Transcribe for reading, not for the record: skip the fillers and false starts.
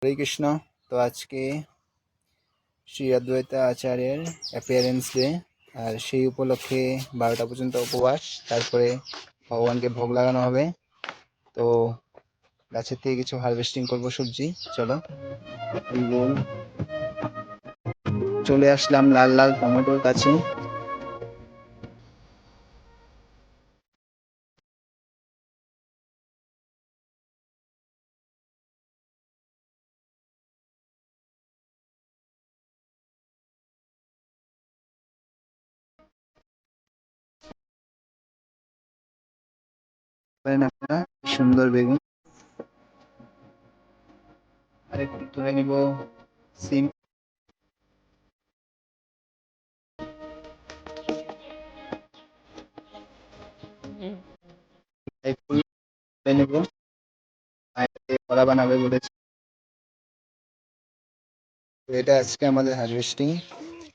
হরে কৃষ্ণ। তো আজকে শ্রী অদ্বৈত আচার্যের অ্যাপিয়ারেন্স ডে, আর সেই উপলক্ষে 12টা পর্যন্ত উপবাস, তারপরে ভগবানকে ভোগ লাগানো হবে। তো গাছের থেকে কিছু হারভেস্টিং করবো সবজি। চলো, চলে আসলাম লাল লাল টমেটোর কাছে। পারেন আপনারা সুন্দর বেগুন। আরেকটু তুলে নিব সিম। এই ফুল তুলে নিব, বড়া বানাবে বলেছে। তো এটা আজকে আমাদের হারভেস্টিং।